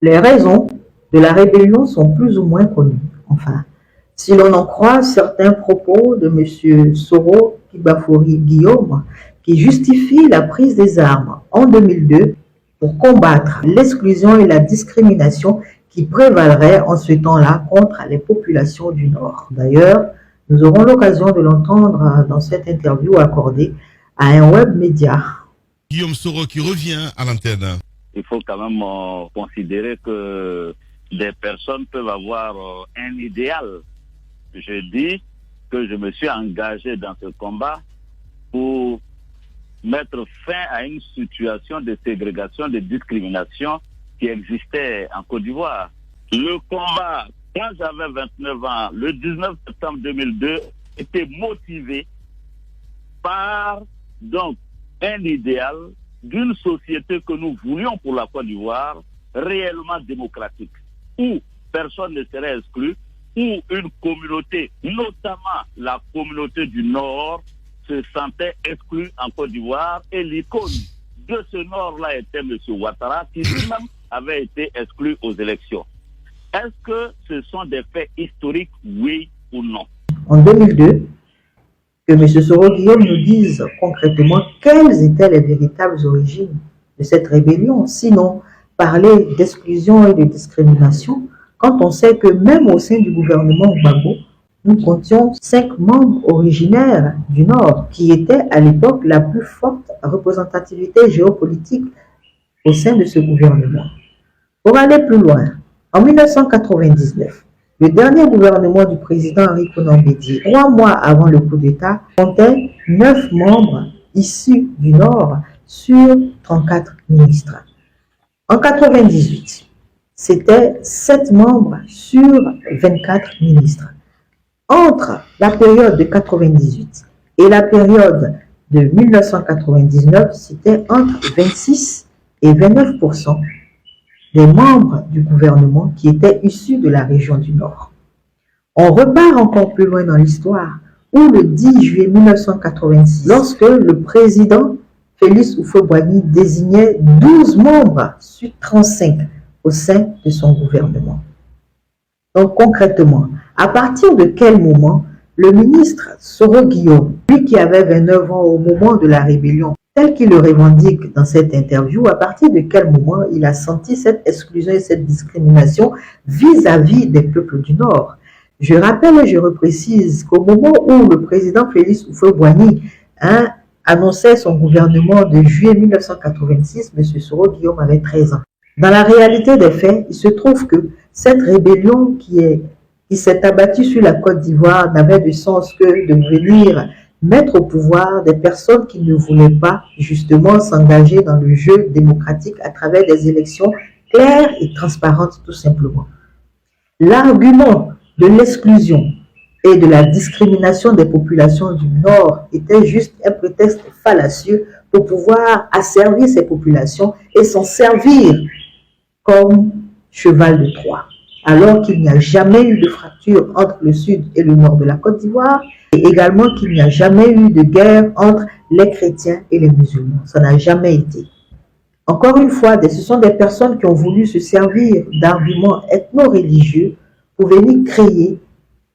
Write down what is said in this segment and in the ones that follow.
Les raisons de la rébellion sont plus ou moins connues. Enfin, si l'on en croit certains propos de M. Soro Kibafori Guillaume, qui justifie la prise des armes en 2002 pour combattre l'exclusion et la discrimination qui prévaleraient en ce temps-là contre les populations du Nord. D'ailleurs, nous aurons l'occasion de l'entendre dans cette interview accordée à un web média. Guillaume Soro qui revient à l'antenne. Il faut quand même considérer que des personnes peuvent avoir un idéal. Je dis que je me suis engagé dans ce combat pour mettre fin à une situation de ségrégation, de discrimination qui existait en Côte d'Ivoire. Le combat, quand j'avais 29 ans, le 19 septembre 2002, était motivé par donc un idéal d'une société que nous voulions pour la Côte d'Ivoire réellement démocratique, où personne ne serait exclu, où une communauté, notamment la communauté du Nord, se sentait exclue en Côte d'Ivoire, et l'icône de ce Nord-là était M. Ouattara, qui lui-même avait été exclu aux élections. Est-ce que ce sont des faits historiques, oui ou non? En 2002, que M. Soro Guillaume nous dise concrètement quelles étaient les véritables origines de cette rébellion, sinon parler d'exclusion et de discrimination, quand on sait que même au sein du gouvernement Gbagbo, nous comptions 5 membres originaires du Nord, qui étaient à l'époque la plus forte représentativité géopolitique au sein de ce gouvernement. Pour aller plus loin, en 1999, le dernier gouvernement du président Henri Konan Bédié, 3 mois avant le coup d'État, comptait 9 membres issus du Nord sur 34 ministres. En 1998, c'était 7 membres sur 24 ministres. Entre la période de 1998 et la période de 1999, c'était entre 26 et 29% des membres du gouvernement qui étaient issus de la région du Nord. On repart encore plus loin dans l'histoire, où le 10 juillet 1986, lorsque le président Félix Houphouët-Boigny désignait 12 membres sur 35 au sein de son gouvernement. Donc concrètement, à partir de quel moment le ministre Soro Guillaume, lui qui avait 29 ans au moment de la rébellion, tel qu'il le revendique dans cette interview, à partir de quel moment il a senti cette exclusion et cette discrimination vis-à-vis des peuples du Nord? Je rappelle et je reprécise qu'au moment où le président Félix Houphouët-Boigny annonçait son gouvernement de juillet 1986, M. Soro Guillaume avait 13 ans. Dans la réalité des faits, il se trouve que cette rébellion qui s'est abattue sur la Côte d'Ivoire n'avait de sens que de venir mettre au pouvoir des personnes qui ne voulaient pas justement s'engager dans le jeu démocratique à travers des élections claires et transparentes tout simplement. L'argument de l'exclusion et de la discrimination des populations du Nord était juste un prétexte fallacieux pour pouvoir asservir ces populations et s'en servir comme cheval de Troie, alors qu'il n'y a jamais eu de fracture entre le sud et le nord de la Côte d'Ivoire, et également qu'il n'y a jamais eu de guerre entre les chrétiens et les musulmans. Ça n'a jamais été. Encore une fois, ce sont des personnes qui ont voulu se servir d'arguments ethno-religieux pour venir créer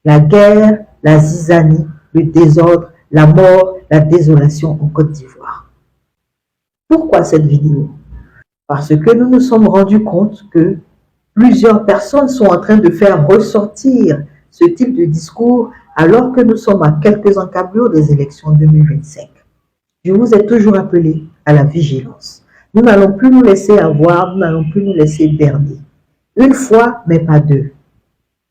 la guerre, la zizanie, le désordre, la mort, la désolation en Côte d'Ivoire. Pourquoi cette vidéo? Parce que nous nous sommes rendus compte que plusieurs personnes sont en train de faire ressortir ce type de discours alors que nous sommes à quelques encablures des élections 2025. Je vous ai toujours appelé à la vigilance. Nous n'allons plus nous laisser avoir, nous n'allons plus nous laisser berner. Une fois, mais pas deux.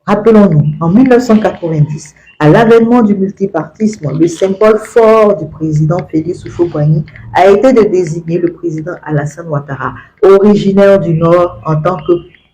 Rappelons-nous, en 1990, à l'avènement du multipartisme, le symbole fort du président Félix Houphouët-Boigny a été de désigner le président Alassane Ouattara, originaire du Nord, en tant que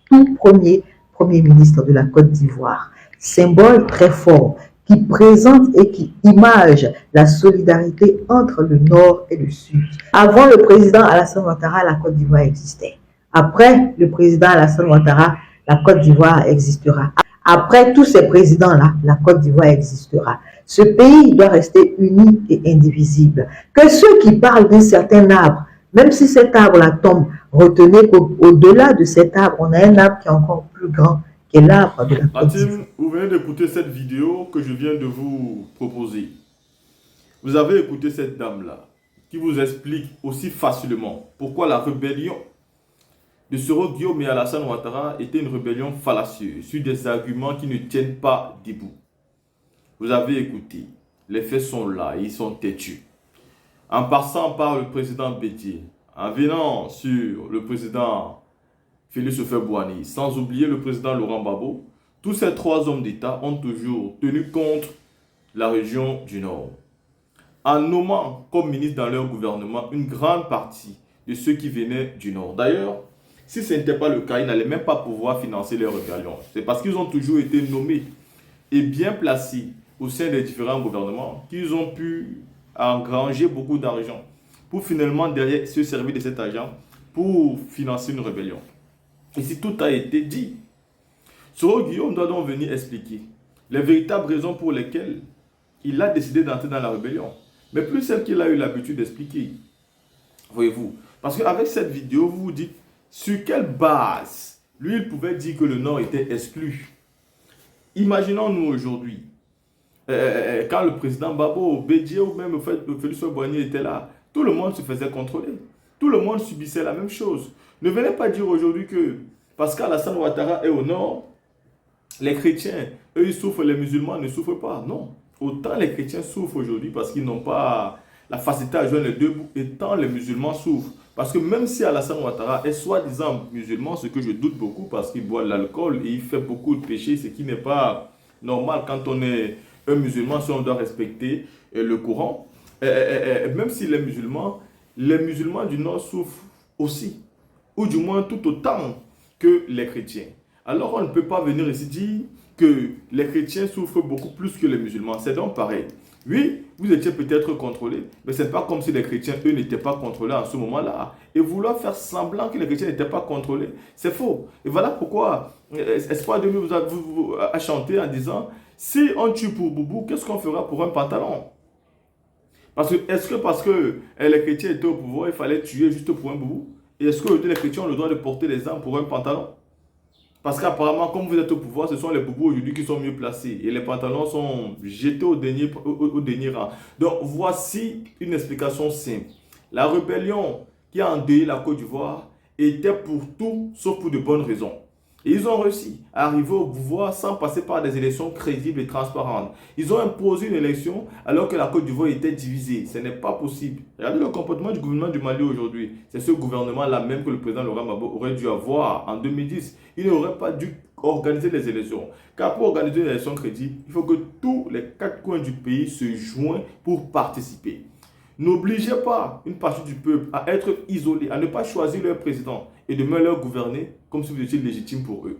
tout premier ministre de la Côte d'Ivoire. Symbole très fort qui présente et qui image la solidarité entre le Nord et le Sud. Avant le président Alassane Ouattara, la Côte d'Ivoire existait. Après le président Alassane Ouattara, la Côte d'Ivoire existera. Après tous ces présidents-là, la Côte d'Ivoire existera. Ce pays doit rester uni et indivisible. Que ceux qui parlent d'un certain arbre Même si cet arbre-là tombe, retenez qu'au-delà de cet arbre, on a un arbre qui est encore plus grand, qui est l'arbre de la La Côte d'Ivoire. team, vous venez d'écouter cette vidéo que je viens de vous proposer. Vous avez écouté cette dame-là qui vous explique aussi facilement pourquoi la rébellion de Soro Guillaume et Alassane Ouattara était une rébellion fallacieuse sur des arguments qui ne tiennent pas debout. Vous avez écouté. Les faits sont là, ils sont têtus. En passant par le président Bédié, en venant sur le président Félix Houphouët-Boigny, sans oublier le président Laurent Gbagbo, tous ces trois hommes d'État ont toujours tenu contre la région du Nord, en nommant comme ministre dans leur gouvernement une grande partie de ceux qui venaient du Nord. D'ailleurs, si ce n'était pas le cas, ils n'allaient même pas pouvoir financer leur rébellion. C'est parce qu'ils ont toujours été nommés et bien placés au sein des différents gouvernements qu'ils ont pu engranger beaucoup d'argent pour finalement derrière se servir de cet argent pour financer une rébellion. Ici, tout a été dit. Soro Guillaume doit donc venir expliquer les véritables raisons pour lesquelles il a décidé d'entrer dans la rébellion. Mais plus celles qu'il a eu l'habitude d'expliquer. Voyez-vous. Parce qu'avec cette vidéo, vous vous dites sur quelle base lui, il pouvait dire que le Nord était exclu. Imaginons-nous aujourd'hui, quand le président Babo, Bédié ou même Félix Houphouët-Boigny était là, tout le monde se faisait contrôler. Tout le monde subissait la même chose. Ne venez pas dire aujourd'hui que parce qu'Alassane Ouattara est au Nord, les chrétiens, eux, ils souffrent, les musulmans ne souffrent pas. Non. Autant les chrétiens souffrent aujourd'hui parce qu'ils n'ont pas la facilité à joindre les deux bouts, et tant les musulmans souffrent. Parce que même si Alassane Ouattara est soi-disant musulman, ce que je doute beaucoup parce qu'il boit de l'alcool et il fait beaucoup de péchés, ce qui n'est pas normal quand on est un musulman, si on doit respecter le Coran. Même si les musulmans du Nord souffrent aussi, ou du moins tout autant que les chrétiens. Alors on ne peut pas venir ici dire que les chrétiens souffrent beaucoup plus que les musulmans. C'est donc pareil. Oui, vous étiez peut-être contrôlés, mais ce n'est pas comme si les chrétiens, eux, n'étaient pas contrôlés en ce moment-là. Et vouloir faire semblant que les chrétiens n'étaient pas contrôlés, c'est faux. Et voilà pourquoi Espoir 2000 vous a chanté en disant « Si on tue pour Boubou, qu'est-ce qu'on fera pour un pantalon ?» Est-ce que parce que les chrétiens étaient au pouvoir, il fallait tuer juste pour un boubou? Et est-ce que les chrétiens ont le droit de porter les armes pour un pantalon? Parce qu'apparemment, comme vous êtes au pouvoir, ce sont les boubous aujourd'hui qui sont mieux placés. Et les pantalons sont jetés au dernier rang. Donc, voici une explication simple. La rébellion qui a endeuillé la Côte d'Ivoire était pour tout, sauf pour de bonnes raisons. Et ils ont réussi à arriver au pouvoir sans passer par des élections crédibles et transparentes. Ils ont imposé une élection alors que la Côte d'Ivoire était divisée. Ce n'est pas possible. Regardez le comportement du gouvernement du Mali aujourd'hui. C'est ce gouvernement-là même que le président Laurent Gbagbo aurait dû avoir en 2010. Il n'aurait pas dû organiser les élections. Car pour organiser une élection crédible, il faut que tous les quatre coins du pays se joignent pour participer. N'obligez pas une partie du peuple à être isolée, à ne pas choisir leur président et de même leur gouverner comme si vous étiez légitime pour eux.